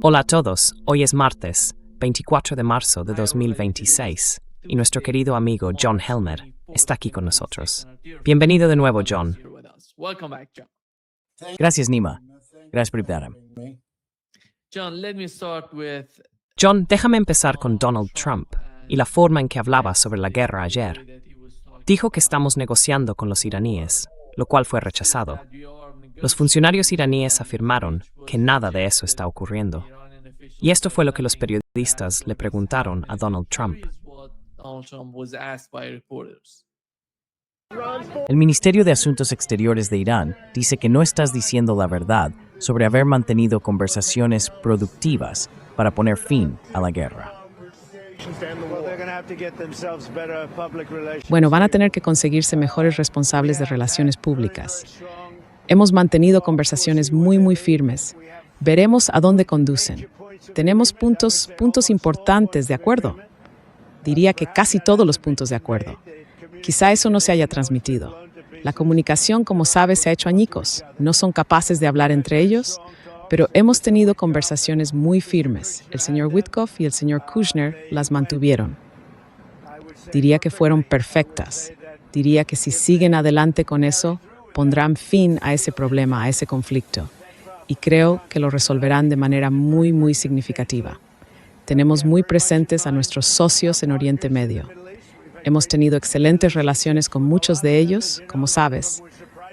Hola a todos, hoy es martes, 24 de marzo de 2026, y nuestro querido amigo John Helmer está aquí con nosotros. Bienvenido de nuevo, John. Gracias, Nima. Gracias por invitarme. John, déjame empezar con Donald Trump y la forma en que hablaba sobre la guerra ayer. Dijo que estamos negociando con los iraníes, lo cual fue rechazado. Los funcionarios iraníes afirmaron que nada de eso está ocurriendo. Y esto fue lo que los periodistas le preguntaron a Donald Trump. El Ministerio de Asuntos Exteriores de Irán dice que no estás diciendo la verdad sobre haber mantenido conversaciones productivas para poner fin a la guerra. Bueno, van a tener que conseguirse mejores responsables de relaciones públicas. Hemos mantenido conversaciones muy firmes. Veremos a dónde conducen. Tenemos puntos importantes de acuerdo. Diría que casi todos los puntos de acuerdo. Quizá eso no se haya transmitido. La comunicación, como sabes, se ha hecho añicos. No son capaces de hablar entre ellos, pero hemos tenido conversaciones muy firmes. El señor Witkoff y el señor Kushner las mantuvieron. Diría que fueron perfectas. Diría que si siguen adelante con eso, pondrán fin a ese problema, a ese conflicto. Y creo que lo resolverán de manera muy significativa. Tenemos muy presentes a nuestros socios en Oriente Medio. Hemos tenido excelentes relaciones con muchos de ellos, como sabes.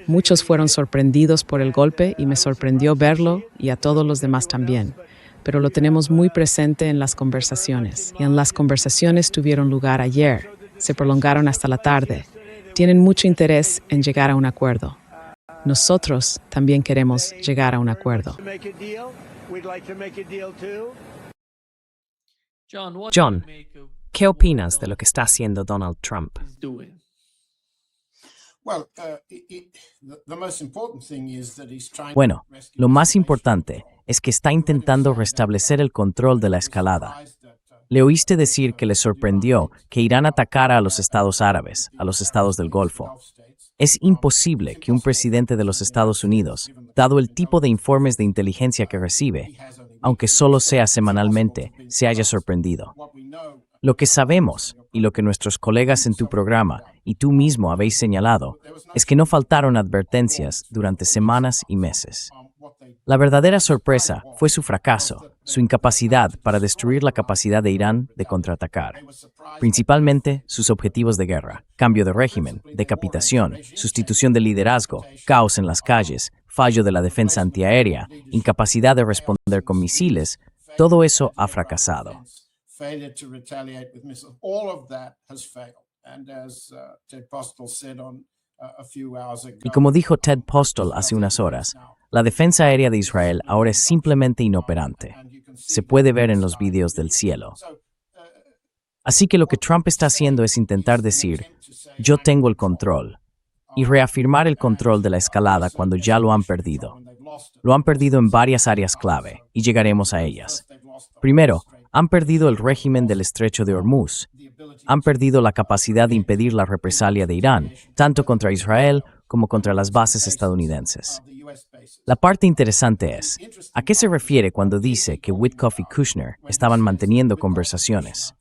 Muchos fueron sorprendidos por el golpe y me sorprendió verlo y a todos los demás también. Pero lo tenemos muy presente en las conversaciones. Y en las conversaciones tuvieron lugar ayer. Se prolongaron hasta la tarde. Tienen mucho interés en llegar a un acuerdo. Nosotros también queremos llegar a un acuerdo. John, ¿qué opinas de lo que está haciendo Donald Trump? Bueno, lo más importante es que está intentando restablecer el control de la escalada. Le oíste decir que le sorprendió que Irán atacara a los estados árabes, a los estados del Golfo. Es imposible que un presidente de los Estados Unidos, dado el tipo de informes de inteligencia que recibe, aunque solo sea semanalmente, se haya sorprendido. Lo que sabemos, y lo que nuestros colegas en tu programa y tú mismo habéis señalado, es que no faltaron advertencias durante semanas y meses. La verdadera sorpresa fue su fracaso, su incapacidad para destruir la capacidad de Irán de contraatacar. Principalmente sus objetivos de guerra, cambio de régimen, decapitación, sustitución del liderazgo, caos en las calles, fallo de la defensa antiaérea, incapacidad de responder con misiles, todo eso ha fracasado. Y como dijo Ted Postel hace unas horas, la defensa aérea de Israel ahora es simplemente inoperante. Se puede ver en los vídeos del cielo. Así que lo que Trump está haciendo es intentar decir, yo tengo el control, y reafirmar el control de la escalada cuando ya lo han perdido. Lo han perdido en varias áreas clave, y llegaremos a ellas. Primero, han perdido el régimen del Estrecho de Hormuz. Han perdido la capacidad de impedir la represalia de Irán, tanto contra Israel como contra las bases estadounidenses. La parte interesante es, ¿a qué se refiere cuando dice que Witkoff y Kushner estaban manteniendo conversaciones?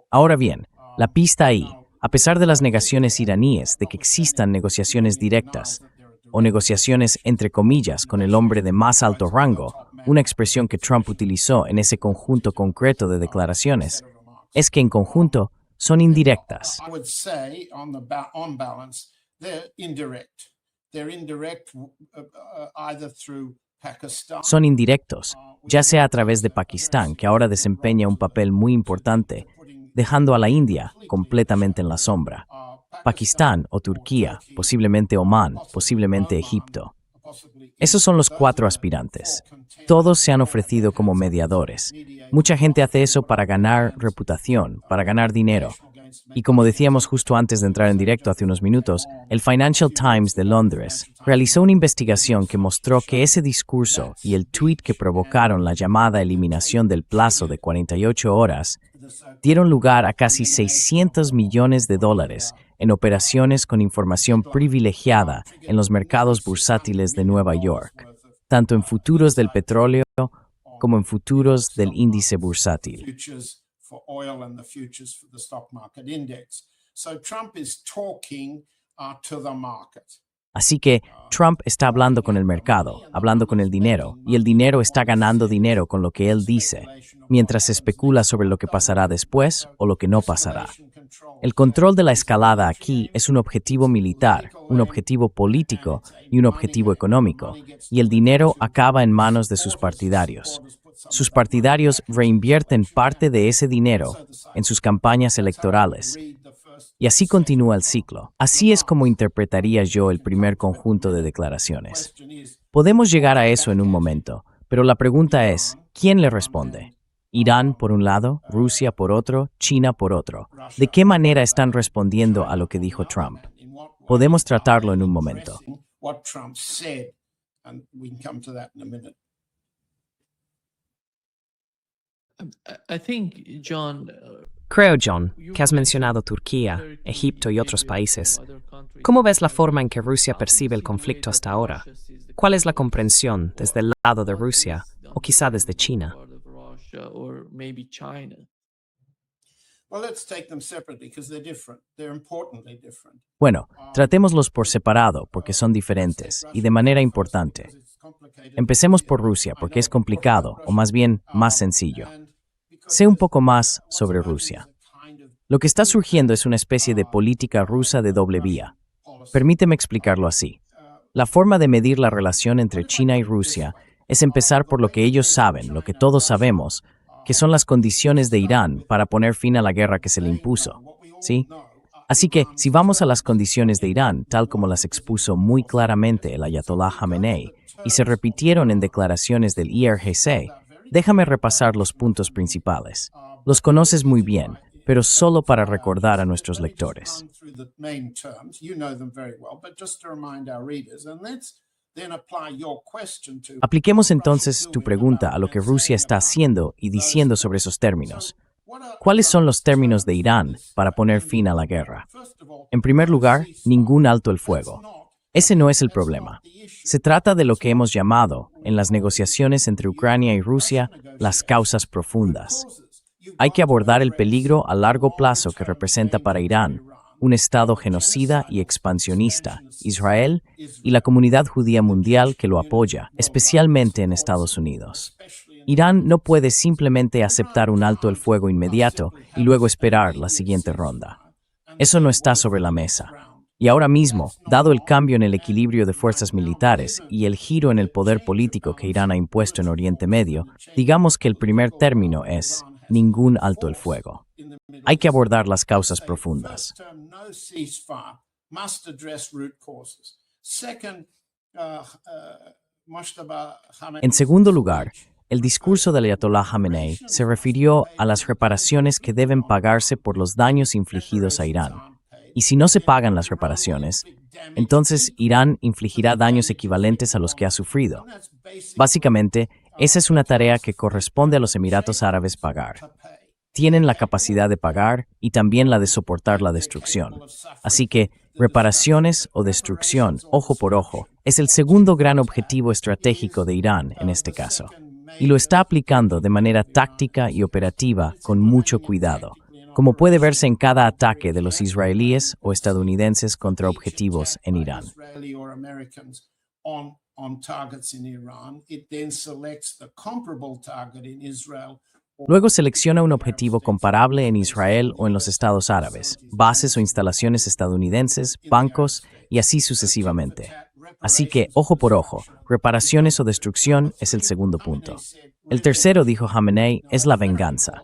Ahora bien, la pista ahí, a pesar de las negaciones iraníes de que existan negociaciones directas, o negociaciones entre comillas con el hombre de más alto rango, una expresión que Trump utilizó en ese conjunto concreto de declaraciones, es que en conjunto son indirectas. Son indirectos, ya sea a través de Pakistán, que ahora desempeña un papel muy importante, dejando a la India completamente en la sombra. Pakistán o Turquía, posiblemente Omán, posiblemente Egipto. Esos son los 4 aspirantes. Todos se han ofrecido como mediadores. Mucha gente hace eso para ganar reputación, para ganar dinero. Y como decíamos justo antes de entrar en directo hace unos minutos, el Financial Times de Londres realizó una investigación que mostró que ese discurso y el tuit que provocaron la llamada eliminación del plazo de 48 horas dieron lugar a casi $600 millones en operaciones con información privilegiada en los mercados bursátiles de Nueva York, tanto en futuros del petróleo como en futuros del índice bursátil. futures for oil and the futures for the stock market index. So Trump is talking to the market. Así que Trump está hablando con el mercado, hablando con el dinero, y el dinero está ganando dinero con lo que él dice, mientras se especula sobre lo que pasará después o lo que no pasará. El control de la escalada aquí es un objetivo militar, un objetivo político y un objetivo económico, y el dinero acaba en manos de sus partidarios. Sus partidarios reinvierten parte de ese dinero en sus campañas electorales. Y así continúa el ciclo. Así es como interpretaría yo el primer conjunto de declaraciones. Podemos llegar a eso en un momento, pero la pregunta es, ¿quién le responde? ¿Irán por un lado, Rusia por otro, China por otro? ¿De qué manera están respondiendo a lo que dijo Trump? Podemos tratarlo en un momento. What Trump said, and we can come to that in a minute. I think, John, Creo, John, que has mencionado Turquía, Egipto y otros países. ¿Cómo ves la forma en que Rusia percibe el conflicto hasta ahora? ¿Cuál es la comprensión desde el lado de Rusia o quizá desde China? Well, let's take them separately because they're different. They're importantly different. Bueno, tratémoslos por separado porque son diferentes y de manera importante. Empecemos por Rusia porque es complicado, o más bien más sencillo. Sé un poco más sobre Rusia. Lo que está surgiendo es una especie de política rusa de doble vía. Permíteme explicarlo así. La forma de medir la relación entre China y Rusia es empezar por lo que ellos saben, lo que todos sabemos, que son las condiciones de Irán para poner fin a la guerra que se le impuso. ¿Sí? Así que, si vamos a las condiciones de Irán, tal como las expuso muy claramente el Ayatollah Khamenei, y se repitieron en declaraciones del IRGC, déjame repasar los puntos principales. Los conoces muy bien, pero solo para recordar a nuestros lectores. Apliquemos entonces tu pregunta a lo que Rusia está haciendo y diciendo sobre esos términos. ¿Cuáles son los términos de Irán para poner fin a la guerra? En primer lugar, ningún alto el fuego. Ese no es el problema. Se trata de lo que hemos llamado, en las negociaciones entre Ucrania y Rusia, las causas profundas. Hay que abordar el peligro a largo plazo que representa para Irán, un Estado genocida y expansionista, Israel y la comunidad judía mundial que lo apoya, especialmente en Estados Unidos. Irán no puede simplemente aceptar un alto el fuego inmediato y luego esperar la siguiente ronda. Eso no está sobre la mesa. Y ahora mismo, dado el cambio en el equilibrio de fuerzas militares y el giro en el poder político que Irán ha impuesto en Oriente Medio, digamos que el primer término es ningún alto el fuego. Hay que abordar las causas profundas. En segundo lugar, el discurso del Ayatollah Khamenei se refirió a las reparaciones que deben pagarse por los daños infligidos a Irán. Y si no se pagan las reparaciones, entonces Irán infligirá daños equivalentes a los que ha sufrido. Básicamente, esa es una tarea que corresponde a los Emiratos Árabes pagar. Tienen la capacidad de pagar y también la de soportar la destrucción. Así que, reparaciones o destrucción, ojo por ojo, es el segundo gran objetivo estratégico de Irán en este caso. Y lo está aplicando de manera táctica y operativa con mucho cuidado, como puede verse en cada ataque de los israelíes o estadounidenses contra objetivos en Irán. Luego selecciona un objetivo comparable en Israel o en los Estados Árabes, bases o instalaciones estadounidenses, bancos y así sucesivamente. Así que, ojo por ojo, reparaciones o destrucción es el segundo punto. El tercero, dijo Khamenei, es la venganza.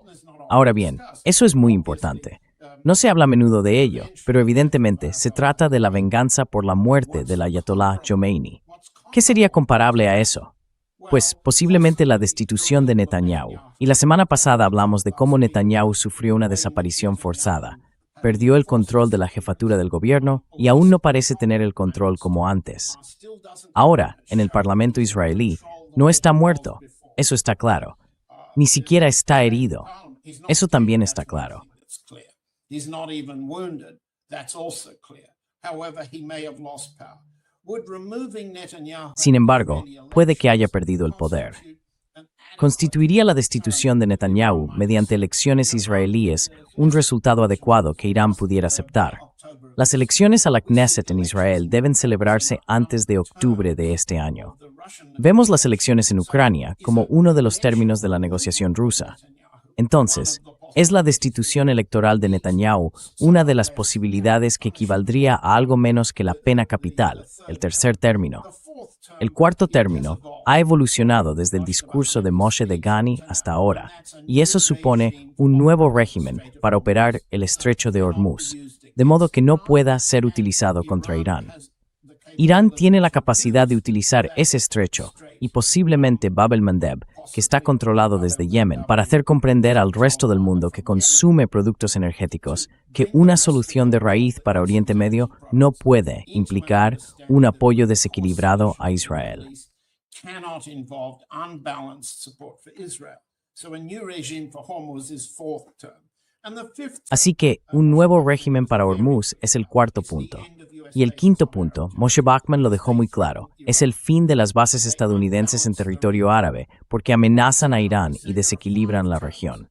Ahora bien, eso es muy importante. No se habla a menudo de ello, pero evidentemente se trata de la venganza por la muerte del Ayatollah Khomeini. ¿Qué sería comparable a eso? Pues posiblemente la destitución de Netanyahu. Y la semana pasada hablamos de cómo Netanyahu sufrió una desaparición forzada, perdió el control de la jefatura del gobierno y aún no parece tener el control como antes. Ahora, en el Parlamento israelí, no está muerto, eso está claro. Ni siquiera está herido. Eso también está claro. Sin embargo, puede que haya perdido el poder. ¿Constituiría la destitución de Netanyahu mediante elecciones israelíes un resultado adecuado que Irán pudiera aceptar? Las elecciones a la Knesset en Israel deben celebrarse antes de octubre de este año. Vemos las elecciones en Ucrania como uno de los términos de la negociación rusa. Entonces, ¿es la destitución electoral de Netanyahu una de las posibilidades que equivaldría a algo menos que la pena capital, el tercer término? El cuarto término ha evolucionado desde el discurso de Moshe Degani hasta ahora, y eso supone un nuevo régimen para operar el estrecho de Hormuz, de modo que no pueda ser utilizado contra Irán. Irán tiene la capacidad de utilizar ese estrecho y posiblemente Bab el-Mandeb, que está controlado desde Yemen, para hacer comprender al resto del mundo que consume productos energéticos que una solución de raíz para Oriente Medio no puede implicar un apoyo desequilibrado a Israel. Así que un nuevo régimen para Hormuz es el cuarto punto. Y el quinto punto, Moshe Bachman lo dejó muy claro, es el fin de las bases estadounidenses en territorio árabe porque amenazan a Irán y desequilibran la región.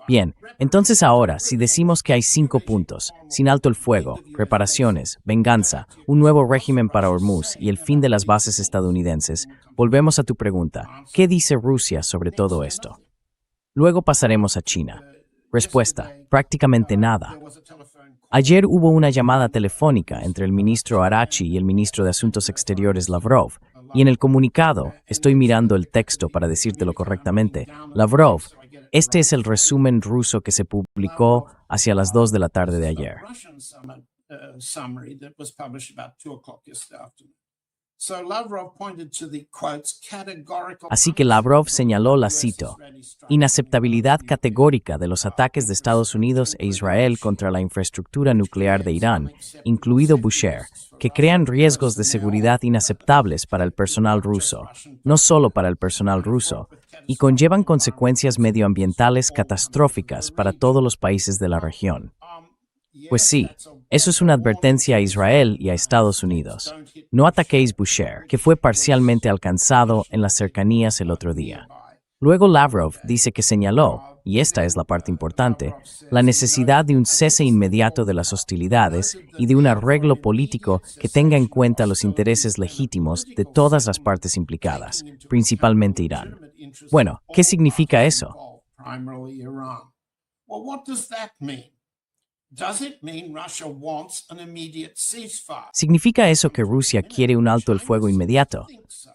Bien, entonces ahora, si decimos que hay 5 puntos, sin alto el fuego, reparaciones, venganza, un nuevo régimen para Hormuz y el fin de las bases estadounidenses, volvemos a tu pregunta, ¿qué dice Rusia sobre todo esto? Luego pasaremos a China. Respuesta, prácticamente nada. Ayer hubo una llamada telefónica entre el ministro Arachi y el ministro de Asuntos Exteriores Lavrov, y en el comunicado, estoy mirando el texto para decírtelo correctamente, Lavrov, este es el resumen ruso que se publicó hacia las 2 de la tarde de ayer. Así que Lavrov señaló, la cito, inaceptabilidad categórica de los ataques de Estados Unidos e Israel contra la infraestructura nuclear de Irán, incluido Bushehr, que crean riesgos de seguridad inaceptables para el personal ruso, no solo para el personal ruso, y conllevan consecuencias medioambientales catastróficas para todos los países de la región. Pues sí, eso es una advertencia a Israel y a Estados Unidos. No ataquéis Bushehr, que fue parcialmente alcanzado en las cercanías el otro día. Luego Lavrov dice que señaló, y esta es la parte importante, la necesidad de un cese inmediato de las hostilidades y de un arreglo político que tenga en cuenta los intereses legítimos de todas las partes implicadas, principalmente Irán. Bueno, ¿qué significa eso? ¿Significa eso que Rusia quiere un alto el fuego inmediato?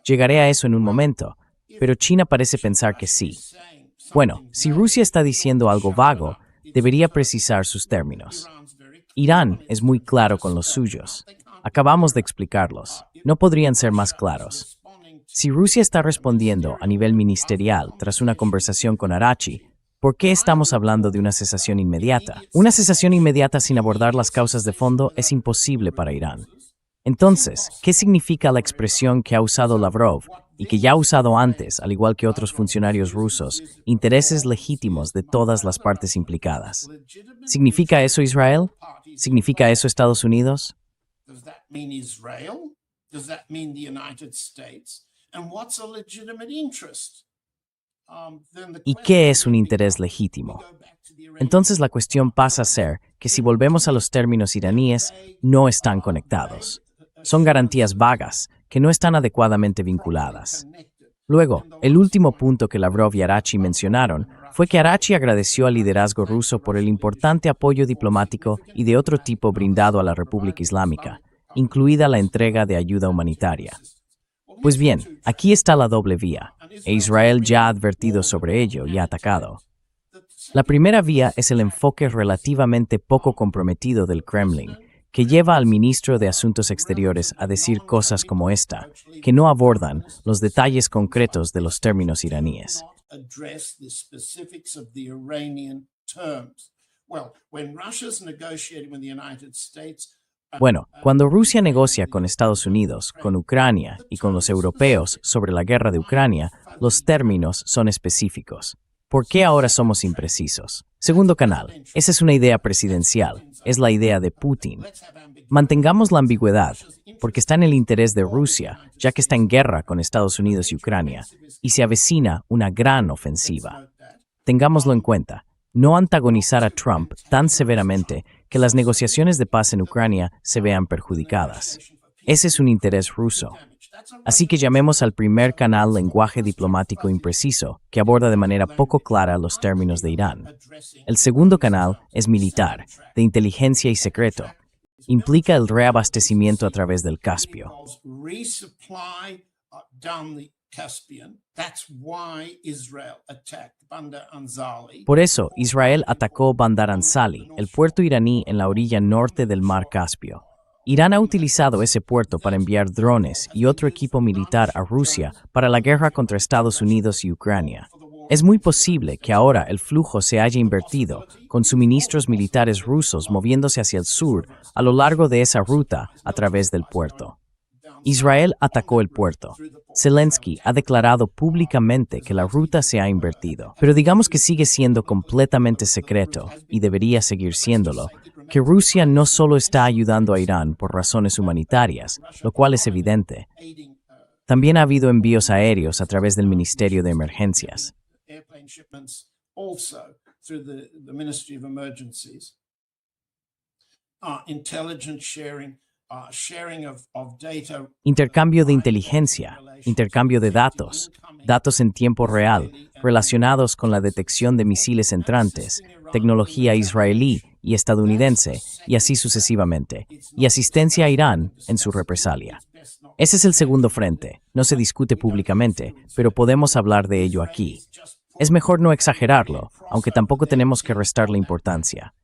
Llegaré a eso en un momento, pero China parece pensar que sí. Bueno, si Rusia está diciendo algo vago, debería precisar sus términos. Irán es muy claro con los suyos. Acabamos de explicarlos. No podrían ser más claros. Si Rusia está respondiendo a nivel ministerial tras una conversación con Arachi, ¿por qué estamos hablando de una cesación inmediata? Una cesación inmediata sin abordar las causas de fondo es imposible para Irán. Entonces, ¿qué significa la expresión que ha usado Lavrov y que ya ha usado antes, al igual que otros funcionarios rusos, intereses legítimos de todas las partes implicadas? ¿Significa eso Israel? ¿Significa eso Estados Unidos? ¿Y qué es un interés legítimo? Entonces la cuestión pasa a ser que si volvemos a los términos iraníes, no están conectados. Son garantías vagas, que no están adecuadamente vinculadas. Luego, el último punto que Lavrov y Arachi mencionaron fue que Arachi agradeció al liderazgo ruso por el importante apoyo diplomático y de otro tipo brindado a la República Islámica, incluida la entrega de ayuda humanitaria. Pues bien, aquí está la doble vía, e Israel ya ha advertido sobre ello y ha atacado. La primera vía es el enfoque relativamente poco comprometido del Kremlin, que lleva al ministro de Asuntos Exteriores a decir cosas como esta, que no abordan los detalles concretos de los términos iraníes. Bueno, cuando Rusia negocia con Estados Unidos, con Ucrania y con los europeos sobre la guerra de Ucrania, los términos son específicos. ¿Por qué ahora somos imprecisos? Segundo canal, esa es una idea presidencial, es la idea de Putin. Mantengamos la ambigüedad, porque está en el interés de Rusia, ya que está en guerra con Estados Unidos y Ucrania, y se avecina una gran ofensiva. Tengámoslo en cuenta, no antagonizar a Trump tan severamente que las negociaciones de paz en Ucrania se vean perjudicadas. Ese es un interés ruso. Así que llamemos al primer canal lenguaje diplomático impreciso, que aborda de manera poco clara los términos de Irán. El segundo canal es militar, de inteligencia y secreto. Implica el reabastecimiento a través del Caspio. Por eso, Israel atacó Bandar Anzali, el puerto iraní en la orilla norte del mar Caspio. Irán ha utilizado ese puerto para enviar drones y otro equipo militar a Rusia para la guerra contra Estados Unidos y Ucrania. Es muy posible que ahora el flujo se haya invertido, con suministros militares rusos moviéndose hacia el sur a lo largo de esa ruta a través del puerto. Israel atacó el puerto. Zelensky ha declarado públicamente que la ruta se ha invertido, pero digamos que sigue siendo completamente secreto, y debería seguir siéndolo, que Rusia no solo está ayudando a Irán por razones humanitarias, lo cual es evidente. También ha habido envíos aéreos a través del Ministerio de Emergencias. Intercambio de inteligencia, intercambio de datos, datos en tiempo real, relacionados con la detección de misiles entrantes, tecnología israelí y estadounidense, y así sucesivamente, y asistencia a Irán en su represalia. Ese es el segundo frente, no se discute públicamente, pero podemos hablar de ello aquí. Es mejor no exagerarlo, aunque tampoco tenemos que restarle importancia.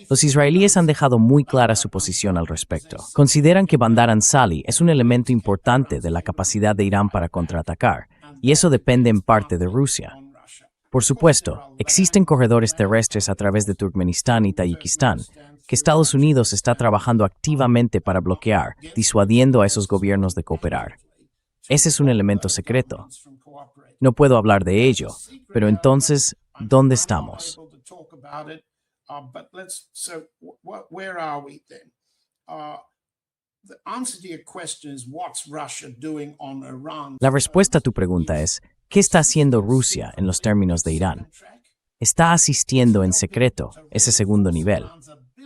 Los israelíes han dejado muy clara su posición al respecto. Consideran que Bandar Anzali es un elemento importante de la capacidad de Irán para contraatacar, y eso depende en parte de Rusia. Por supuesto, existen corredores terrestres a través de Turkmenistán y Tayikistán, que Estados Unidos está trabajando activamente para bloquear, disuadiendo a esos gobiernos de cooperar. Ese es un elemento secreto. No puedo hablar de ello, pero entonces, ¿dónde estamos? La respuesta a tu pregunta es, ¿qué está haciendo Rusia en los términos de Irán? Está asistiendo en secreto, ese segundo nivel.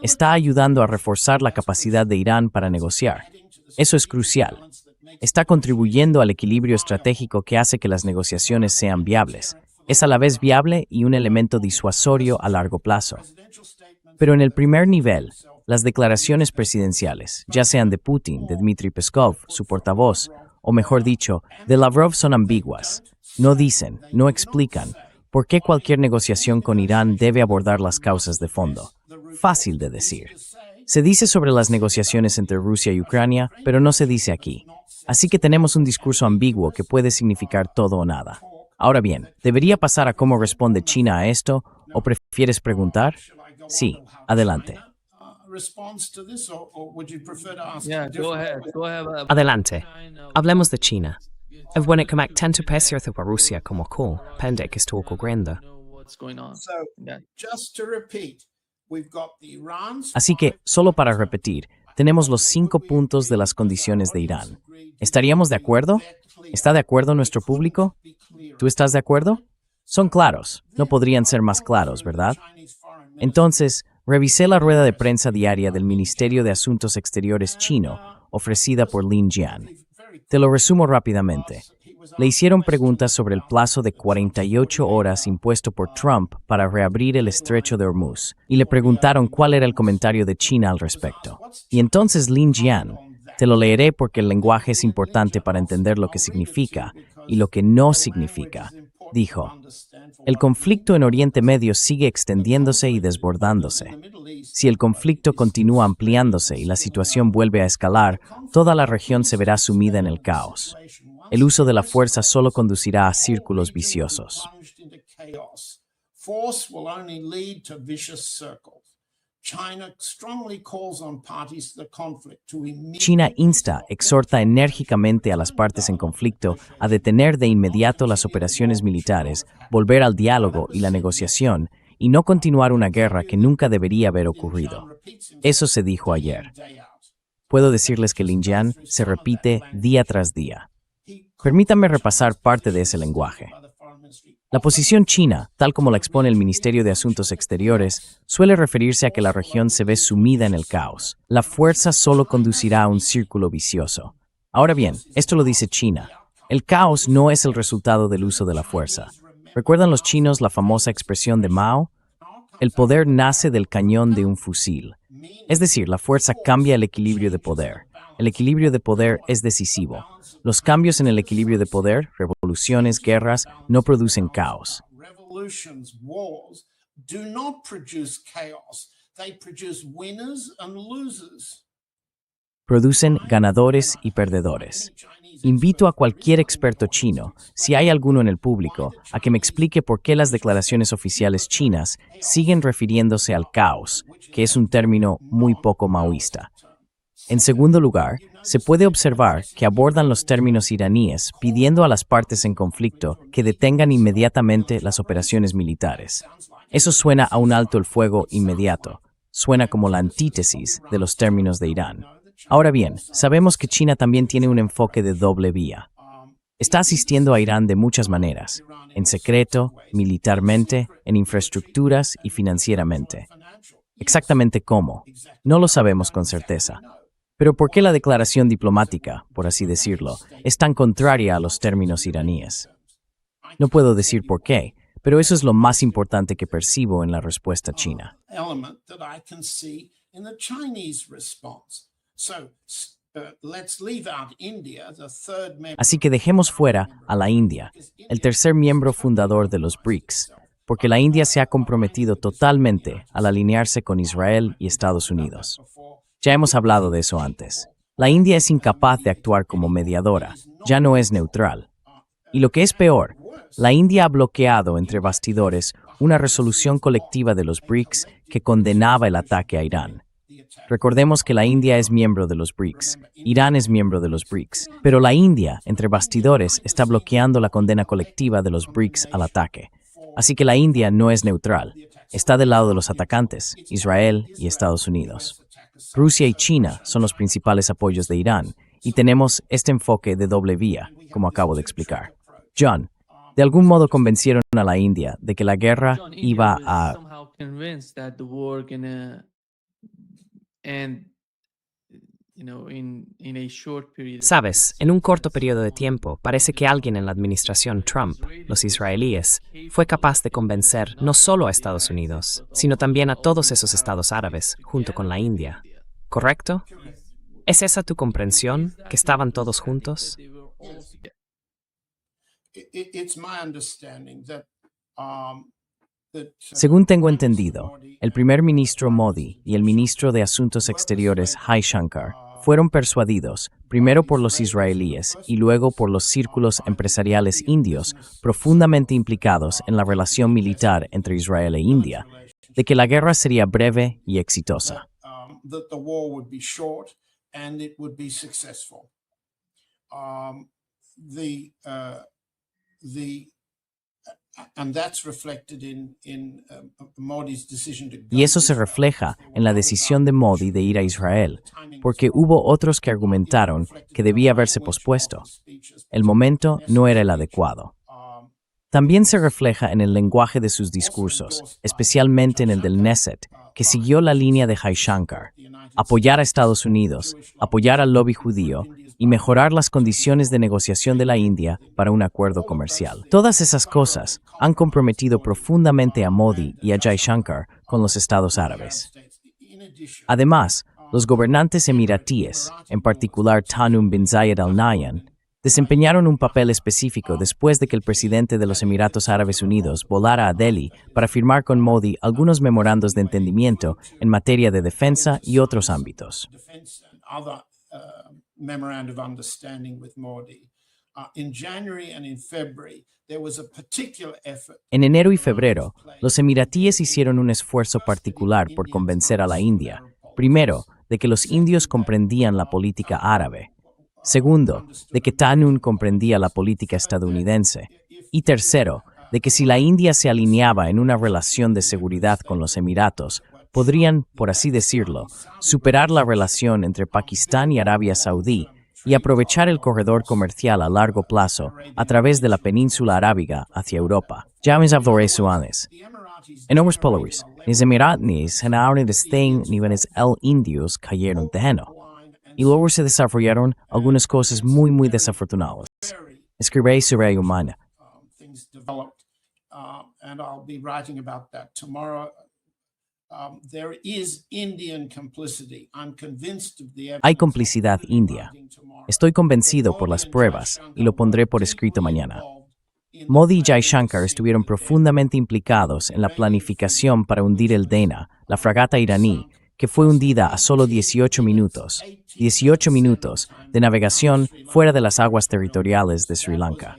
Está ayudando a reforzar la capacidad de Irán para negociar. Eso es crucial. Está contribuyendo al equilibrio estratégico que hace que las negociaciones sean viables. Es a la vez viable y un elemento disuasorio a largo plazo. Pero en el primer nivel, las declaraciones presidenciales, ya sean de Putin, de Dmitry Peskov, su portavoz, o mejor dicho, de Lavrov, son ambiguas. No dicen, no explican, por qué cualquier negociación con Irán debe abordar las causas de fondo. Fácil de decir. Se dice sobre las negociaciones entre Rusia y Ucrania, pero no se dice aquí. Así que tenemos un discurso ambiguo que puede significar todo o nada. Ahora bien, ¿debería pasar a cómo responde China a esto, o prefieres preguntar? Sí, adelante. Adelante. Hablemos de China. Виникамак тенто песірти в Русія como ко, пенде кистолку гренда. Así que, solo para repetir, tenemos los 5 puntos de las condiciones de Irán. ¿Estaríamos de acuerdo? ¿Está de acuerdo nuestro público? ¿Tú estás de acuerdo? Son claros, no podrían ser más claros, ¿verdad? Entonces, revisé la rueda de prensa diaria del Ministerio de Asuntos Exteriores chino, ofrecida por Lin Jian. Te lo resumo rápidamente. Le hicieron preguntas sobre el plazo de 48 horas impuesto por Trump para reabrir el estrecho de Hormuz, y le preguntaron cuál era el comentario de China al respecto. Y entonces Lin Jian, te lo leeré porque el lenguaje es importante para entender lo que significa y lo que no significa, dijo: el conflicto en Oriente Medio sigue extendiéndose y desbordándose. Si el conflicto continúa ampliándose y la situación vuelve a escalar, toda la región se verá sumida en el caos. El uso de la fuerza solo conducirá a círculos viciosos. China exhorta enérgicamente a las partes en conflicto a detener de inmediato las operaciones militares, volver al diálogo y la negociación, y no continuar una guerra que nunca debería haber ocurrido. Eso se dijo ayer. puedo decirles que Linjian se repite día tras día. Permítanme repasar parte de ese lenguaje. La posición china, tal como la expone el Ministerio de Asuntos Exteriores, suele referirse a que la región se ve sumida en el caos. La fuerza solo conducirá a un círculo vicioso. Ahora bien, esto lo dice China. El caos no es el resultado del uso de la fuerza. ¿Recuerdan los chinos la famosa expresión de Mao? El poder nace del cañón de un fusil. Es decir, la fuerza cambia el equilibrio de poder. El equilibrio de poder es decisivo. Los cambios en el equilibrio de poder, revoluciones, guerras, no producen caos. Revolutions, wars, do not produce chaos. They produce winners and losers. Producen ganadores y perdedores. Invito a cualquier experto chino, si hay alguno en el público, a que me explique por qué las declaraciones oficiales chinas siguen refiriéndose al caos, que es un término muy poco maoísta. En segundo lugar, se puede observar que abordan los términos iraníes pidiendo a las partes en conflicto que detengan inmediatamente las operaciones militares. Eso suena a un alto el fuego inmediato. Suena como la antítesis de los términos de Irán. Ahora bien, sabemos que China también tiene un enfoque de doble vía. Está asistiendo a Irán de muchas maneras, en secreto, militarmente, en infraestructuras y financieramente. Exactamente cómo, no lo sabemos con certeza. Pero ¿por qué la declaración diplomática, por así decirlo, es tan contraria a los términos iraníes? No puedo decir por qué, pero eso es lo más importante que percibo en la respuesta china. Element that I can see in the Chinese response. So let's leave out India, the third member. Así que dejemos fuera a la India, el tercer miembro fundador de los BRICS, porque la India se ha comprometido totalmente al alinearse con Israel y Estados Unidos. Ya hemos hablado de eso antes. La India es incapaz de actuar como mediadora, ya no es neutral. Y lo que es peor, la India ha bloqueado entre bastidores una resolución colectiva de los BRICS que condenaba el ataque a Irán. Recordemos que la India es miembro de los BRICS, Irán es miembro de los BRICS, pero la India, entre bastidores, está bloqueando la condena colectiva de los BRICS al ataque. Así que la India no es neutral, está del lado de los atacantes, Israel y Estados Unidos. Rusia y China son los principales apoyos de Irán, y tenemos este enfoque de doble vía, como acabo de explicar. John, de algún modo convencieron a la India de que la guerra iba a... Sabes, en un corto periodo de tiempo, parece que alguien en la administración Trump, los israelíes, fue capaz de convencer no solo a Estados Unidos, sino también a todos esos estados árabes, junto con la India. ¿Correcto? ¿Es esa tu comprensión, que estaban todos juntos? It's my understanding that Según tengo entendido, el primer ministro Modi y el ministro de Asuntos Exteriores Jaishankar fueron persuadidos, primero por los israelíes y luego por los círculos empresariales indios profundamente implicados en la relación militar entre Israel e India, de que la guerra sería breve y exitosa. that the war would be short and it would be successful. And that's reflected in Modi's decision to go. Y eso se refleja en la decisión de Modi de ir a Israel, porque hubo otros que argumentaron que debía haberse pospuesto. El momento no era el adecuado. También se refleja en el lenguaje de sus discursos, especialmente en el del Knesset, que siguió la línea de Jaishankar: apoyar a Estados Unidos, apoyar al lobby judío y mejorar las condiciones de negociación de la India para un acuerdo comercial. Todas esas cosas han comprometido profundamente a Modi y a Jaishankar con los estados árabes. Además, los gobernantes emiratíes, en particular Tamim bin Zayed Al Nahyan, desempeñaron un papel específico después de que el presidente de los Emiratos Árabes Unidos volara a Delhi para firmar con Modi algunos memorandos de entendimiento en materia de defensa y otros ámbitos. Memorandum of understanding with Modi. In January and in February, there was a particular effort. En enero y febrero, los emiratíes hicieron un esfuerzo particular por convencer a la India, primero, de que los indios comprendían la política árabe, segundo, de que Tamim comprendía la política estadounidense, y tercero, de que si la India se alineaba en una relación de seguridad con los Emiratos, podrían, por así decirlo, superar la relación entre Pakistán y Arabia Saudí y aprovechar el corredor comercial a largo plazo a través de la península arábiga hacia Europa. James Abdorresuanes. En Omers Polaris, los Emiratis generaron destén niveles el indios cayeron terreno. Y luego se desarrollaron algunas cosas muy desafortunadas. Escribí sobre humana. Things developed, and I'll be writing about that tomorrow. There is Indian complicity. I'm convinced of the Hay complicidad india. Estoy convencido por las pruebas y lo pondré por escrito mañana. Modi y Jaishankar estuvieron profundamente implicados en la planificación para hundir el Dana, la fragata iraní, que fue hundida a solo 18 minutos de navegación fuera de las aguas territoriales de Sri Lanka.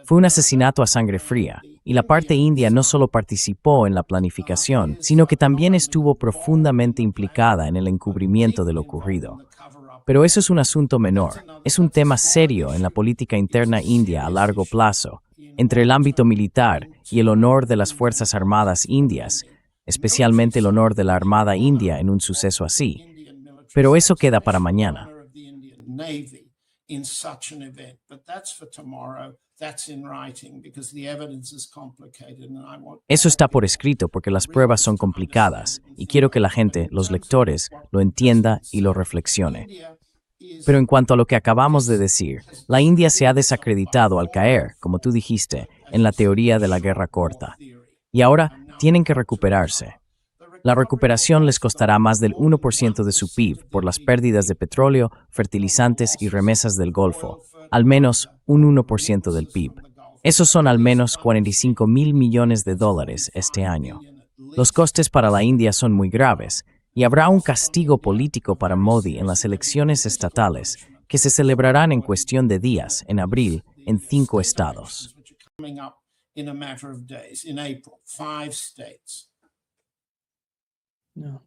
Fue un asesinato a sangre fría, y la parte india no solo participó en la planificación, sino que también estuvo profundamente implicada en el encubrimiento de lo ocurrido. Pero eso es un asunto menor, es un tema serio en la política interna india a largo plazo, entre el ámbito militar y el honor de las Fuerzas Armadas indias, especialmente el honor de la Armada India en un suceso así. Pero eso queda para mañana. Eso está por escrito porque las pruebas son complicadas y quiero que la gente, los lectores, lo entienda y lo reflexione. Pero en cuanto a lo que acabamos de decir, la India se ha desacreditado al caer, como tú dijiste, en la teoría de la guerra corta. Y ahora tienen que recuperarse. La recuperación les costará más del 1% de su PIB por las pérdidas de petróleo, fertilizantes y remesas del Golfo, al menos un 1% del PIB. Esos son al menos $45,000 millones este año. Los costes para la India son muy graves, y habrá un castigo político para Modi en las elecciones estatales que se celebrarán en cuestión de días, en abril, en 5 estados. No.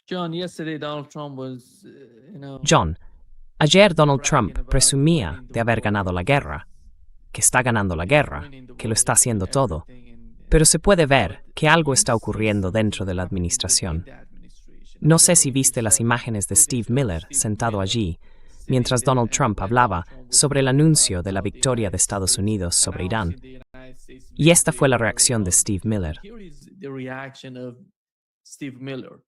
John, yesterday Donald Trump was, John, ayer Donald Trump presumía de haber ganado la guerra, que está ganando la guerra, que lo está haciendo todo, pero se puede ver que algo está ocurriendo dentro de la administración. No sé si viste las imágenes de Steve Miller sentado allí, mientras Donald Trump hablaba sobre el anuncio de la victoria de Estados Unidos sobre Irán. Y esta fue la reacción de Steve Miller. Here is the reaction of Steve Miller.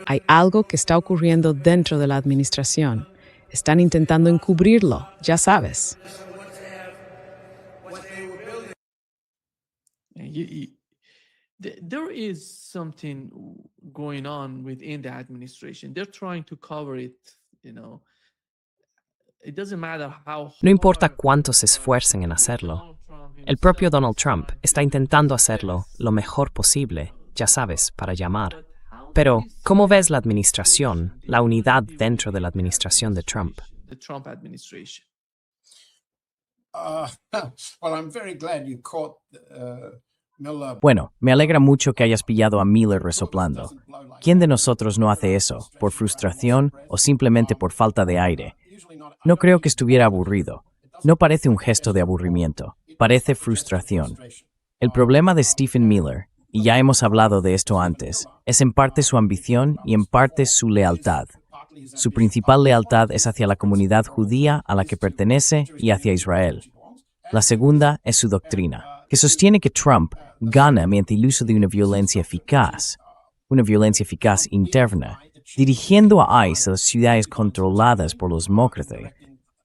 Hay algo que está ocurriendo dentro de la administración. Están intentando encubrirlo, ya sabes. There is something going on within the administration. They're trying to cover it, It doesn't matter how No importa cuánto se esfuercen en hacerlo. El propio Donald Trump está intentando hacerlo lo mejor posible, ya sabes, para llamar. Pero, ¿cómo ves la administración, la unidad dentro de la administración de Trump? the Trump administration. Well, I'm very glad you caught Miller. Bueno, me alegra mucho que hayas pillado a Miller resoplando. ¿Quién de nosotros no hace eso, por frustración o simplemente por falta de aire? No creo que estuviera aburrido. No parece un gesto de aburrimiento, parece frustración. El problema de Stephen Miller, y ya hemos hablado de esto antes, es en parte su ambición y en parte su lealtad. Su principal lealtad es hacia la comunidad judía a la que pertenece y hacia Israel. La segunda es su doctrina, que sostiene que Trump gana mediante el uso de una violencia eficaz interna, dirigiendo a ICE a las ciudades controladas por los demócratas,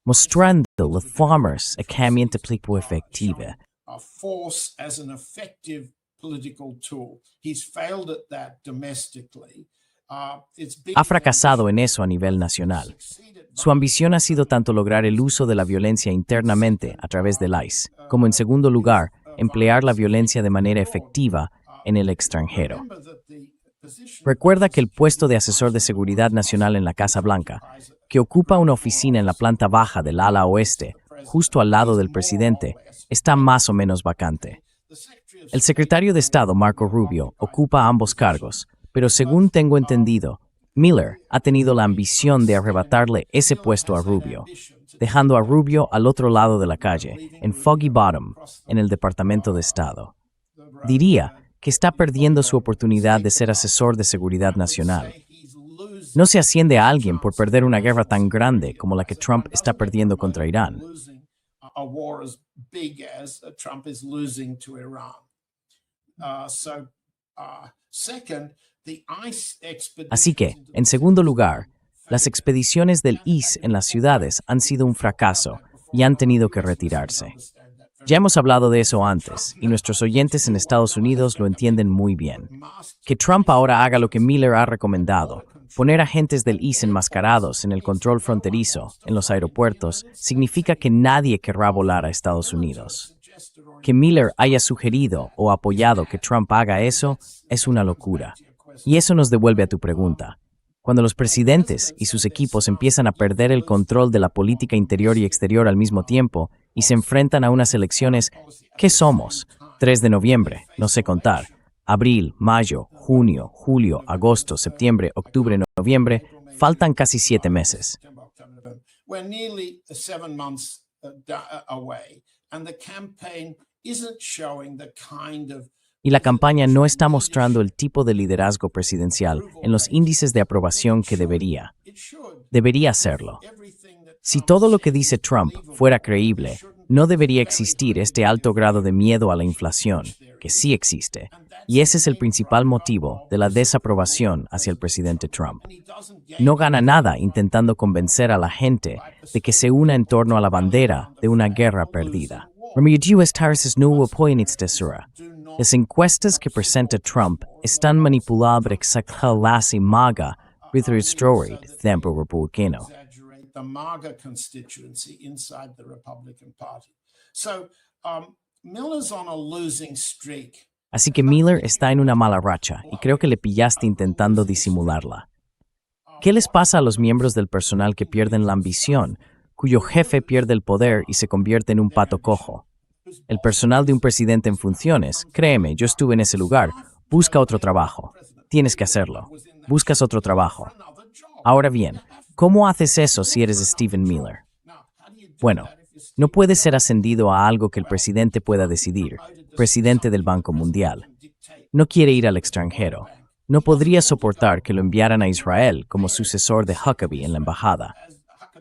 mostrando los farmers a herramienta política efectiva. A force as an effective political tool. He's failed at that domestically. Ha fracasado en eso a nivel nacional. Su ambición ha sido tanto lograr el uso de la violencia internamente a través del ICE, como en segundo lugar, emplear la violencia de manera efectiva en el extranjero. Recuerda que el puesto de asesor de seguridad nacional en la Casa Blanca, que ocupa una oficina en la planta baja del ala oeste, justo al lado del presidente, está más o menos vacante. El secretario de Estado, Marco Rubio, ocupa ambos cargos, pero según tengo entendido, Miller ha tenido la ambición de arrebatarle ese puesto a Rubio, dejando a Rubio al otro lado de la calle, en Foggy Bottom, en el Departamento de Estado. Diría que está perdiendo su oportunidad de ser asesor de seguridad nacional. No se asciende a alguien por perder una guerra tan grande como la que Trump está perdiendo contra Irán. A war as big as Trump is losing to Iran. Second, the ICE expeditions. Así que, en segundo lugar, las expediciones del ICE en las ciudades han sido un fracaso y han tenido que retirarse. Ya hemos hablado de eso antes, y nuestros oyentes en Estados Unidos lo entienden muy bien. Que Trump ahora haga lo que Miller ha recomendado, poner agentes del ICE enmascarados en el control fronterizo, en los aeropuertos, significa que nadie querrá volar a Estados Unidos. Que Miller haya sugerido o apoyado que Trump haga eso es una locura. Y eso nos devuelve a tu pregunta. Cuando los presidentes y sus equipos empiezan a perder el control de la política interior y exterior al mismo tiempo y se enfrentan a unas elecciones, ¿qué somos? 3 de noviembre, no sé contar. Abril, mayo, junio, julio, agosto, septiembre, octubre, noviembre, faltan casi 7 meses. We're nearly 7 months away, and the campaign isn't showing the kind of. Y la campaña no está mostrando el tipo de liderazgo presidencial en los índices de aprobación que debería. Debería hacerlo. Si todo lo que dice Trump fuera creíble, no debería existir este alto grado de miedo a la inflación, que sí existe. Y ese es el principal motivo de la desaprobación hacia el presidente Trump. No gana nada intentando convencer a la gente de que se una en torno a la bandera de una guerra perdida. Las encuestas que presenta Trump están manipuladas y MAGA tiempo republicano. The MAGA constituency inside the Republican Party. Miller's on a losing streak. Así que Miller está en una mala racha y creo que le pillaste intentando disimularla. ¿Qué les pasa a los miembros del personal que pierden la ambición, cuyo jefe pierde el poder y se convierte en un pato cojo? El personal de un presidente en funciones, créeme, yo estuve en ese lugar, busca otro trabajo. Tienes que hacerlo. Buscas otro trabajo. Ahora bien, ¿cómo haces eso si eres Stephen Miller? Bueno, no puedes ser ascendido a algo que el presidente pueda decidir, presidente del Banco Mundial. No quiere ir al extranjero. No podría soportar que lo enviaran a Israel como sucesor de Huckabee en la embajada.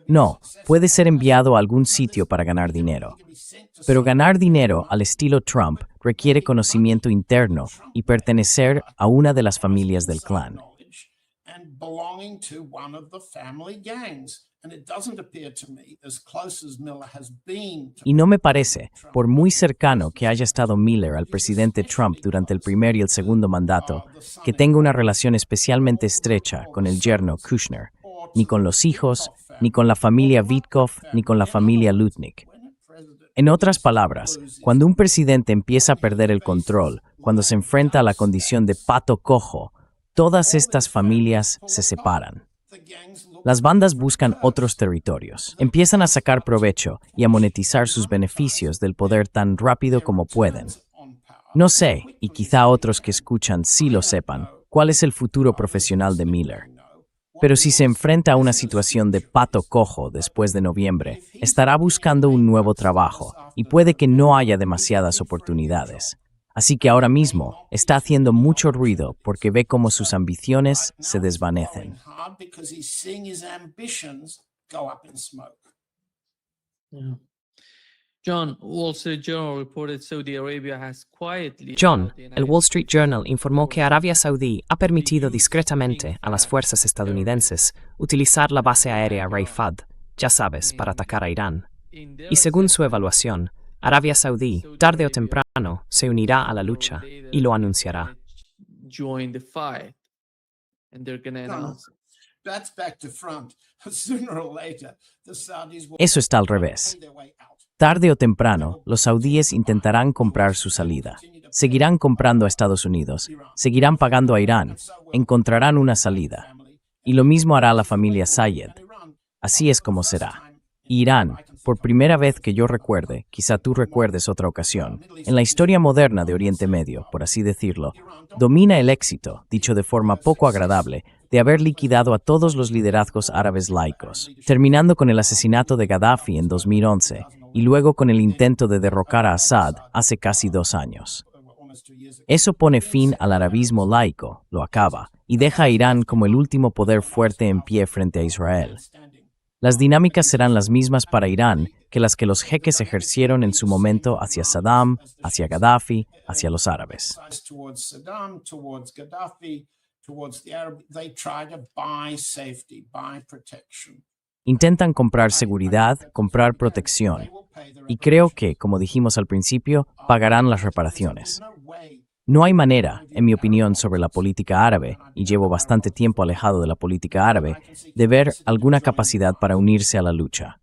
No, puede ser enviado a algún sitio para ganar dinero. Pero ganar dinero al estilo Trump requiere conocimiento interno y pertenecer a una de las familias del clan. Belonging to one of the family gangs. And it doesn't appear to me, as close as Miller has been to. Y no me parece, por muy cercano que haya estado Miller al presidente Trump durante el primer y el segundo mandato, que tenga una relación especialmente estrecha con el yerno Kushner, ni con los hijos, ni con la familia Witkoff, ni con la familia Lutnick. En otras palabras, cuando un presidente empieza a perder el control, cuando se enfrenta a la condición de pato cojo, todas estas familias se separan. Las bandas buscan otros territorios, empiezan a sacar provecho y a monetizar sus beneficios del poder tan rápido como pueden. No sé, y quizá otros que escuchan sí lo sepan, cuál es el futuro profesional de Miller. Pero si se enfrenta a una situación de pato cojo después de noviembre, estará buscando un nuevo trabajo y puede que no haya demasiadas oportunidades. Así que ahora mismo está haciendo mucho ruido porque ve cómo sus ambiciones se desvanecen. John, El Wall Street Journal informó que Arabia Saudí ha permitido discretamente a las fuerzas estadounidenses utilizar la base aérea Ray Fahd, ya sabes, para atacar a Irán. Y según su evaluación, Arabia Saudí, tarde o temprano, se unirá a la lucha y lo anunciará. Eso está al revés. Tarde o temprano, los saudíes intentarán comprar su salida. Seguirán comprando a Estados Unidos, seguirán pagando a Irán, encontrarán una salida. Y lo mismo hará la familia Zayed. Así es como será. Irán, por primera vez que yo recuerde, quizá tú recuerdes otra ocasión, en la historia moderna de Oriente Medio, por así decirlo, domina el éxito, dicho de forma poco agradable, de haber liquidado a todos los liderazgos árabes laicos, terminando con el asesinato de Gaddafi en 2011 y luego con el intento de derrocar a Assad hace casi 2 años. Eso pone fin al arabismo laico, lo acaba, y deja a Irán como el último poder fuerte en pie frente a Israel. Las dinámicas serán las mismas para Irán que las que los jeques ejercieron en su momento hacia Saddam, hacia Gaddafi, hacia los árabes. Towards Saddam, towards Gaddafi, towards the Arab, they try to buy safety, buy protection. Intentan comprar seguridad, comprar protección. Y creo que, como dijimos al principio, pagarán las reparaciones. No hay manera, en mi opinión, sobre la política árabe, y llevo bastante tiempo alejado de la política árabe, de ver alguna capacidad para unirse a la lucha.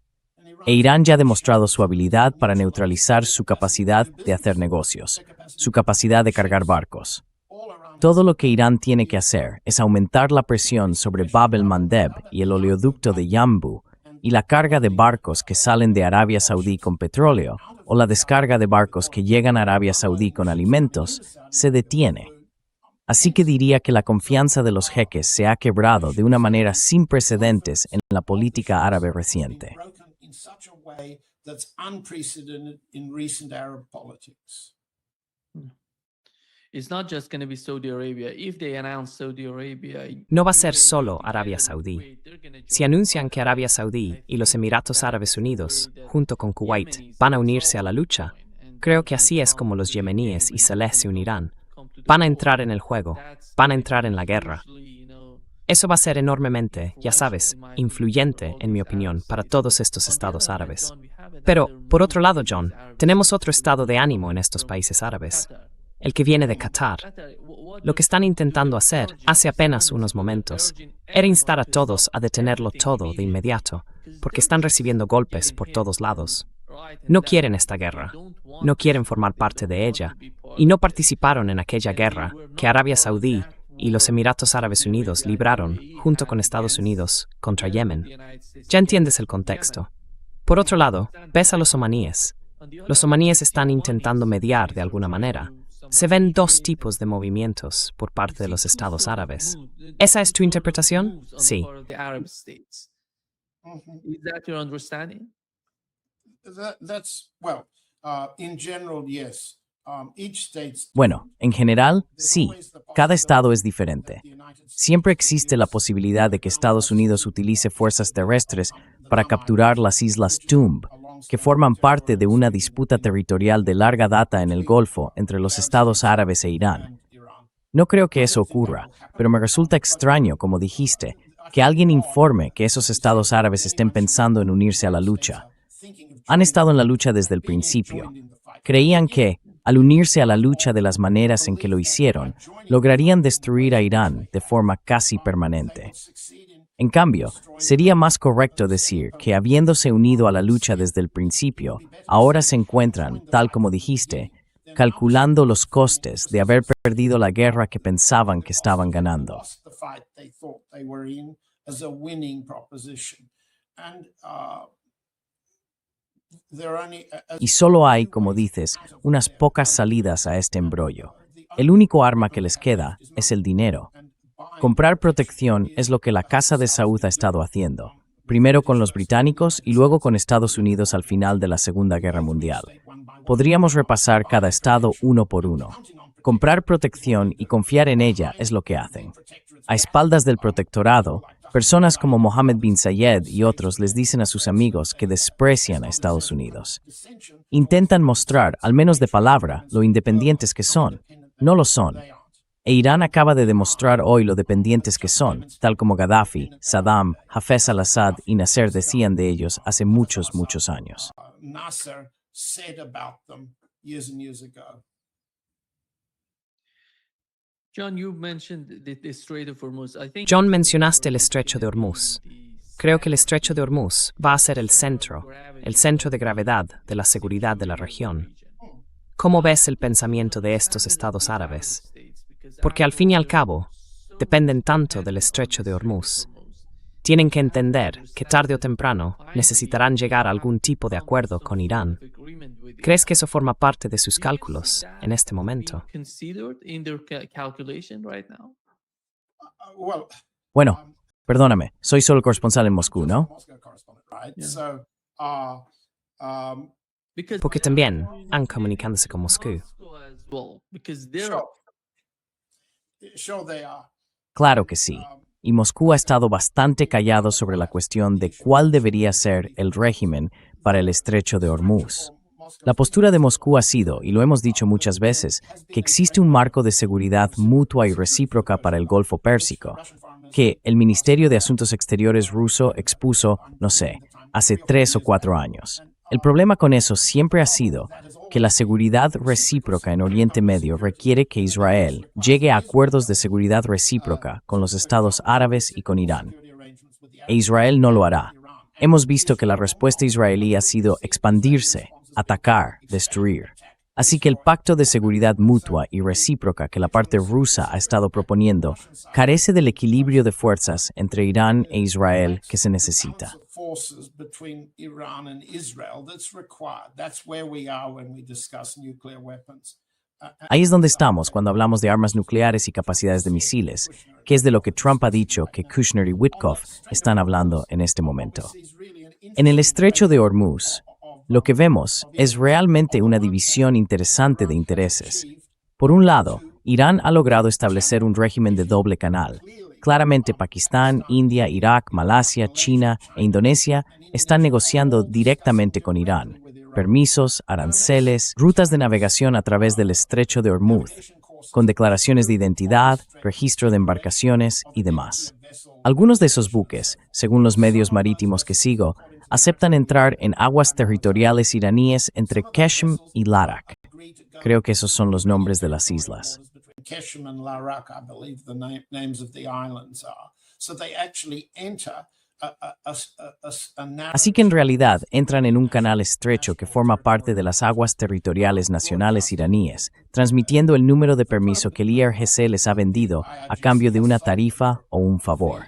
E Irán ya ha demostrado su habilidad para neutralizar su capacidad de hacer negocios, su capacidad de cargar barcos. Todo lo que Irán tiene que hacer es aumentar la presión sobre Bab el-Mandeb y el oleoducto de Yanbu, y la carga de barcos que salen de Arabia Saudí con petróleo o la descarga de barcos que llegan a Arabia Saudí con alimentos se detiene. Así que diría que la confianza de los jeques se ha quebrado de una manera sin precedentes en la política árabe reciente. It's not just going to be Saudi Arabia. If they announce Saudi Arabia, No va a ser solo Arabia Saudí. Si anuncian que Arabia Saudí y los Emiratos Árabes Unidos, junto con Kuwait, van a unirse a la lucha, creo que así es como los yemeníes y Saleh se unirán. Van a entrar en el juego, van a entrar en la guerra. Eso va a ser enormemente, ya sabes, influyente, en mi opinión, para todos estos estados árabes. Pero, por otro lado, John, tenemos otro estado de ánimo en estos países árabes. El que viene de Qatar. Lo que están intentando hacer, hace apenas unos momentos, era instar a todos a detenerlo todo de inmediato, porque están recibiendo golpes por todos lados. No quieren esta guerra, no quieren formar parte de ella, y no participaron en aquella guerra que Arabia Saudí y los Emiratos Árabes Unidos libraron, junto con Estados Unidos, contra Yemen. Ya entiendes el contexto. Por otro lado, ves a los omaníes. Los omaníes están intentando mediar de alguna manera. Se ven dos tipos de movimientos por parte de los estados árabes. ¿Esa es tu interpretación? Sí. Is that your understanding? In general, yes. Bueno, en general, sí. Cada estado es diferente. Siempre existe la posibilidad de que Estados Unidos utilice fuerzas terrestres para capturar las islas Tumb, que forman parte de una disputa territorial de larga data en el Golfo entre los estados árabes e Irán. No creo que eso ocurra, pero me resulta extraño, como dijiste, que alguien informe que esos estados árabes estén pensando en unirse a la lucha. Han estado en la lucha desde el principio. Creían que, al unirse a la lucha de las maneras en que lo hicieron, lograrían destruir a Irán de forma casi permanente. En cambio, sería más correcto decir que habiéndose unido a la lucha desde el principio, ahora se encuentran, tal como dijiste, calculando los costes de haber perdido la guerra que pensaban que estaban ganando. Y solo hay, como dices, unas pocas salidas a este embrollo. El único arma que les queda es el dinero. Comprar protección es lo que la Casa de Saud ha estado haciendo, primero con los británicos y luego con Estados Unidos al final de la Segunda Guerra Mundial. Podríamos repasar cada estado uno por uno. Comprar protección y confiar en ella es lo que hacen. A espaldas del protectorado, personas como Mohammed bin Zayed y otros les dicen a sus amigos que desprecian a Estados Unidos. Intentan mostrar, al menos de palabra, lo independientes que son. No lo son. E Irán acaba de demostrar hoy lo dependientes que son, tal como Gaddafi, Saddam, Hafez al-Assad y Nasser decían de ellos hace muchos, muchos años. John, mencionaste el estrecho de Hormuz. Creo que el estrecho de Hormuz va a ser el centro de gravedad de la seguridad de la región. ¿Cómo ves el pensamiento de estos estados árabes? Porque al fin y al cabo, dependen tanto del estrecho de Hormuz. Tienen que entender que tarde o temprano necesitarán llegar a algún tipo de acuerdo con Irán. ¿Crees que eso forma parte de sus cálculos en este momento? Bueno, perdóname, soy solo el corresponsal en Moscú, ¿no? Porque también han comunicándose con Moscú. Well, because they're Sure. Sure they are. Claro que sí. Y Moscú ha estado bastante callado sobre la cuestión de cuál debería ser el régimen para el estrecho de Hormuz. La postura de Moscú ha sido, y lo hemos dicho muchas veces, que existe un marco de seguridad mutua y recíproca para el Golfo Pérsico, que el Ministerio de Asuntos Exteriores ruso expuso, no sé, hace 3 o 4 años. El problema con eso siempre ha sido que la seguridad recíproca en Oriente Medio requiere que Israel llegue a acuerdos de seguridad recíproca con los estados árabes y con Irán. E Israel no lo hará. Hemos visto que la respuesta israelí ha sido expandirse, atacar, destruir. Así que el pacto de seguridad mutua y recíproca que la parte rusa ha estado proponiendo carece del equilibrio de fuerzas entre Irán e Israel que se necesita. Forces between Iran and Israel that's required. That's where we are when we discuss nuclear weapons. Ahí es donde estamos cuando hablamos de armas nucleares y capacidades de misiles, que es de lo que Trump ha dicho que Kushner y Witkoff están hablando en este momento. En el estrecho de Hormuz, lo que vemos es realmente una división interesante de intereses. Por un lado, Irán ha logrado establecer un régimen de doble canal. Claramente Pakistán, India, Irak, Malasia, China e Indonesia están negociando directamente con Irán. Permisos, aranceles, rutas de navegación a través del estrecho de Hormuz, con declaraciones de identidad, registro de embarcaciones y demás. Algunos de esos buques, según los medios marítimos que sigo, aceptan entrar en aguas territoriales iraníes entre Qeshm y Larak. Creo que esos son los nombres de las islas. Keshem and Larak, I believe the names of the islands are. So they actually enter a narrow... Así que en realidad entran en un canal estrecho que forma parte de las aguas territoriales nacionales iraníes, transmitiendo el número de permiso que el IRGC les ha vendido a cambio de una tarifa o un favor.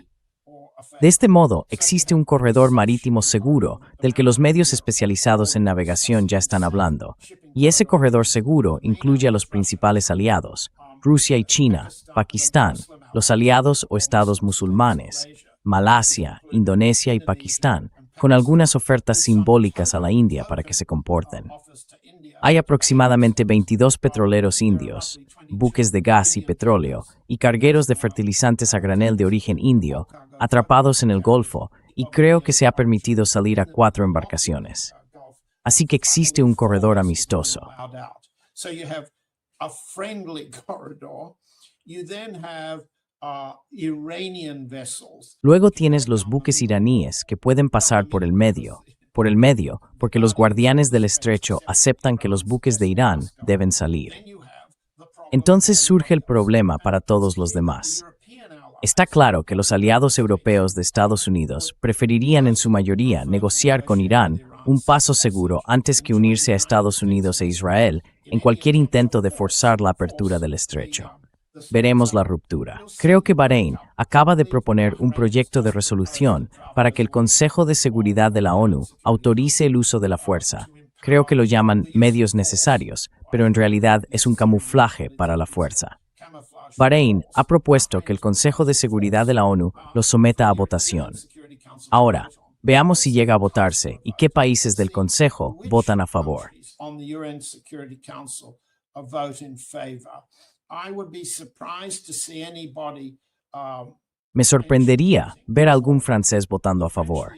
De este modo, existe un corredor marítimo seguro del que los medios especializados en navegación ya están hablando, y ese corredor seguro incluye a los principales aliados, Rusia y China, Pakistán, los aliados o estados musulmanes, Malasia, Indonesia y Pakistán, con algunas ofertas simbólicas a la India para que se comporten. Hay aproximadamente 22 petroleros indios, buques de gas y petróleo, y cargueros de fertilizantes a granel de origen indio, atrapados en el Golfo, y creo que se ha permitido salir a 4 embarcaciones. Así que existe un corredor amistoso. So you have a friendly corridor. You then have Iranian vessels. Luego tienes los buques iraníes que pueden pasar por el medio, porque los guardianes del estrecho aceptan que los buques de Irán deben salir. Entonces surge el problema para todos los demás. Está claro que los aliados europeos de Estados Unidos preferirían en su mayoría negociar con Irán un paso seguro antes que unirse a Estados Unidos e Israel en cualquier intento de forzar la apertura del estrecho. Veremos la ruptura. Creo que Bahrein acaba de proponer un proyecto de resolución para que el Consejo de Seguridad de la ONU autorice el uso de la fuerza. Creo que lo llaman medios necesarios, pero en realidad es un camuflaje para la fuerza. Bahrein ha propuesto que el Consejo de Seguridad de la ONU lo someta a votación. Ahora, veamos si llega a votarse y qué países del Consejo votan a favor. Me sorprendería ver a algún francés votando a favor.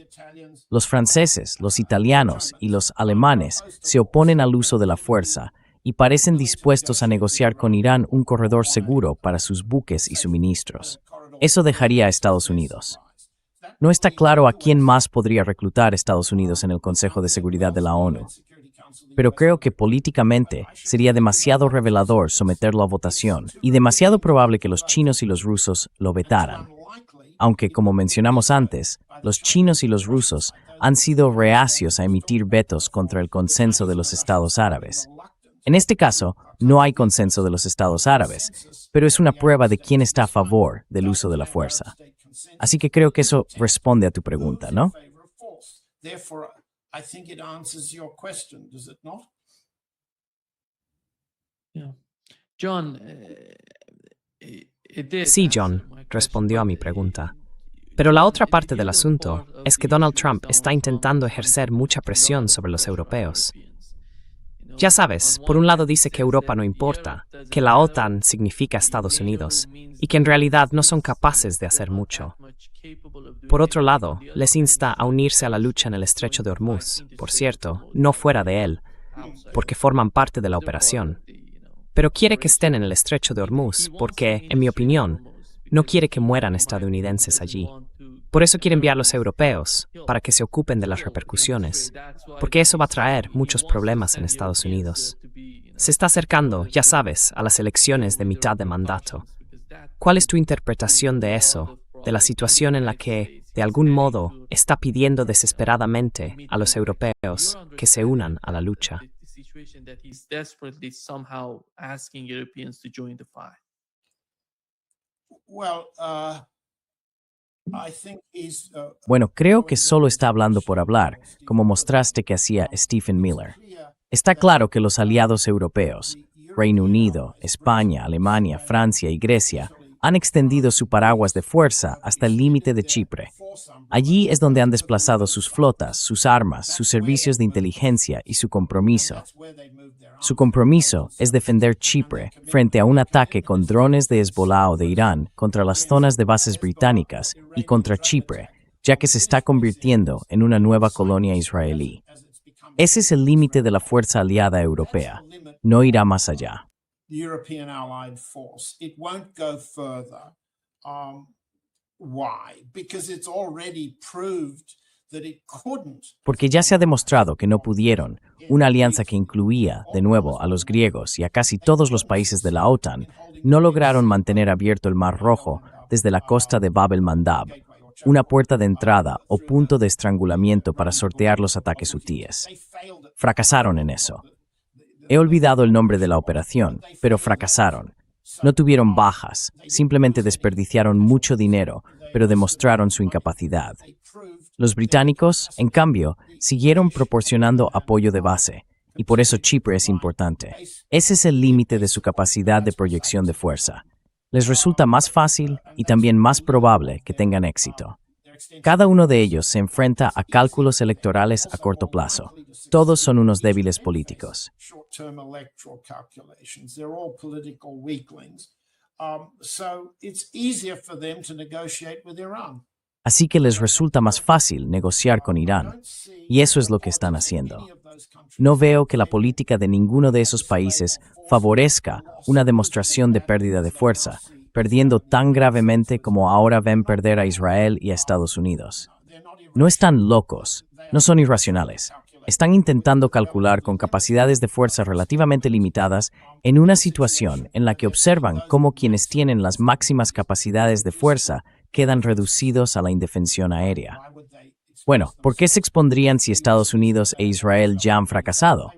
Los franceses, los italianos y los alemanes se oponen al uso de la fuerza y parecen dispuestos a negociar con Irán un corredor seguro para sus buques y suministros. Eso dejaría a Estados Unidos. No está claro a quién más podría reclutar Estados Unidos en el Consejo de Seguridad de la ONU, pero creo que políticamente sería demasiado revelador someterlo a votación y demasiado probable que los chinos y los rusos lo vetaran. Aunque, como mencionamos antes, los chinos y los rusos han sido reacios a emitir vetos contra el consenso de los estados árabes. En este caso, no hay consenso de los estados árabes, pero es una prueba de quién está a favor del uso de la fuerza. Así que creo que eso responde a tu pregunta, ¿no? John, Sí, John, respondió a mi pregunta. Pero la otra parte del asunto es que Donald Trump está intentando ejercer mucha presión sobre los europeos. Ya sabes, por un lado dice que Europa no importa, que la OTAN significa Estados Unidos, y que en realidad no son capaces de hacer mucho. Por otro lado, les insta a unirse a la lucha en el Estrecho de Hormuz, por cierto, no fuera de él, porque forman parte de la operación. Pero quiere que estén en el Estrecho de Hormuz porque, en mi opinión, no quiere que mueran estadounidenses allí. Por eso quiere enviar a los europeos, para que se ocupen de las repercusiones, porque eso va a traer muchos problemas en Estados Unidos. Se está acercando, ya sabes, a las elecciones de mitad de mandato. ¿Cuál es tu interpretación de eso, de la situación en la que, de algún modo, está pidiendo desesperadamente a los europeos que se unan a la lucha? Well, I think he's Bueno, creo que solo está hablando por hablar, como mostraste que hacía Stephen Miller. Está claro que los aliados europeos, Reino Unido, España, Alemania, Francia y Grecia, han extendido su paraguas de fuerza hasta el límite de Chipre. Allí es donde han desplazado sus flotas, sus armas, sus servicios de inteligencia y su compromiso. Su compromiso es defender Chipre frente a un ataque con drones de Hezbollah o de Irán contra las zonas de bases británicas y contra Chipre, ya que se está convirtiendo en una nueva colonia israelí. Ese es el límite de la fuerza aliada europea. No irá más allá. the European allied force. It won't go further. Why? Because it's already proved that it couldn't. Porque ya se ha demostrado que no pudieron. Una alianza que incluía, de nuevo, a los griegos y a casi todos los países de la OTAN, no lograron mantener abierto el Mar Rojo desde la costa de Bab el-Mandab, una puerta de entrada o punto de estrangulamiento para sortear los ataques hutíes. Fracasaron en eso. He olvidado el nombre de la operación, pero fracasaron. No tuvieron bajas, simplemente desperdiciaron mucho dinero, pero demostraron su incapacidad. Los británicos, en cambio, siguieron proporcionando apoyo de base, y por eso Chipre es importante. Ese es el límite de su capacidad de proyección de fuerza. Les resulta más fácil y también más probable que tengan éxito. Cada uno de ellos se enfrenta a cálculos electorales a corto plazo. Todos son unos débiles políticos. Short-term electoral calculations. They're all political weaklings. So it's easier for them to negotiate with Iran. Así que les resulta más fácil negociar con Irán. Y eso es lo que están haciendo. No veo que la política de ninguno de esos países favorezca una demostración de pérdida de fuerza, perdiendo tan gravemente como ahora ven perder a Israel y a Estados Unidos. No están locos, no son irracionales. Están intentando calcular con capacidades de fuerza relativamente limitadas en una situación en la que observan cómo quienes tienen las máximas capacidades de fuerza quedan reducidos a la indefensión aérea. Bueno, ¿por qué se expondrían si Estados Unidos e Israel ya han fracasado?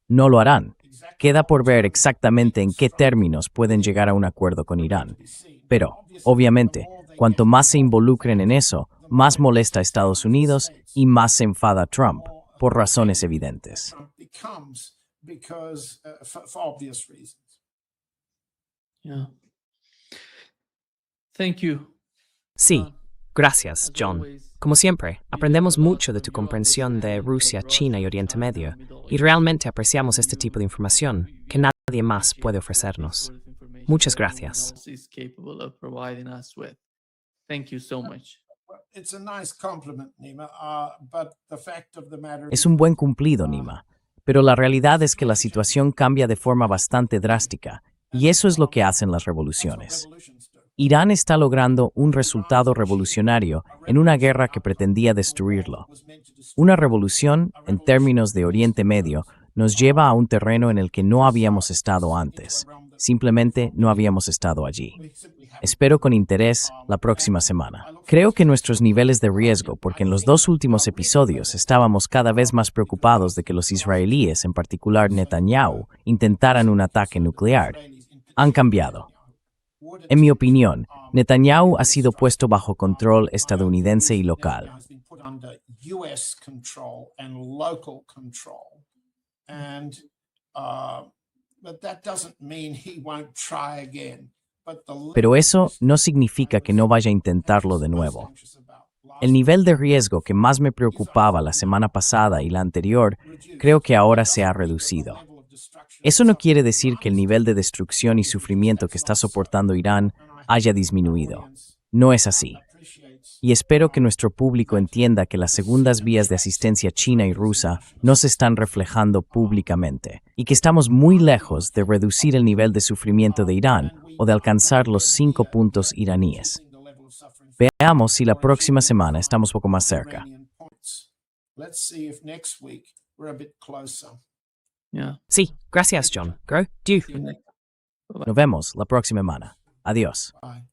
No lo harán. Queda por ver exactamente en qué términos pueden llegar a un acuerdo con Irán. Pero, obviamente, cuanto más se involucren en eso, más molesta a Estados Unidos y más se enfada Trump, por razones evidentes. Becomes because for obvious reasons. Yeah. Thank you. Sí, gracias, John. Como siempre, aprendemos mucho de tu comprensión de Rusia, China y Oriente Medio, y realmente apreciamos este tipo de información que nadie más puede ofrecernos. Muchas gracias. Thank you so much. It's a nice compliment, Nima, but the fact of the matter Es un buen cumplido, Nima. Pero la realidad es que la situación cambia de forma bastante drástica, y eso es lo que hacen las revoluciones. Irán está logrando un resultado revolucionario en una guerra que pretendía destruirlo. Una revolución, en términos de Oriente Medio, nos lleva a un terreno en el que no habíamos estado antes. Simplemente no habíamos estado allí. Espero con interés la próxima semana. Creo que nuestros niveles de riesgo, porque en los 2 últimos episodios estábamos cada vez más preocupados de que los israelíes, en particular Netanyahu, intentaran un ataque nuclear, han cambiado. En mi opinión, Netanyahu ha sido puesto bajo control estadounidense y local. has been put under US control and local control. And but that doesn't mean he won't try again. But the Pero eso no significa que no vaya a intentarlo de nuevo. El nivel de riesgo que más me preocupaba la semana pasada y la anterior, creo que ahora se ha reducido. Eso no quiere decir que el nivel de destrucción y sufrimiento que está soportando Irán haya disminuido. No es así. Y espero que nuestro público entienda que las segundas vías de asistencia china y rusa no se están reflejando públicamente y que estamos muy lejos de reducir el nivel de sufrimiento de Irán o de alcanzar los 5 puntos iraníes. Veamos si la próxima semana estamos poco más cerca. Yeah. Sí, gracias, John. Grow, do. Nos vemos la próxima semana. Adiós. Bye.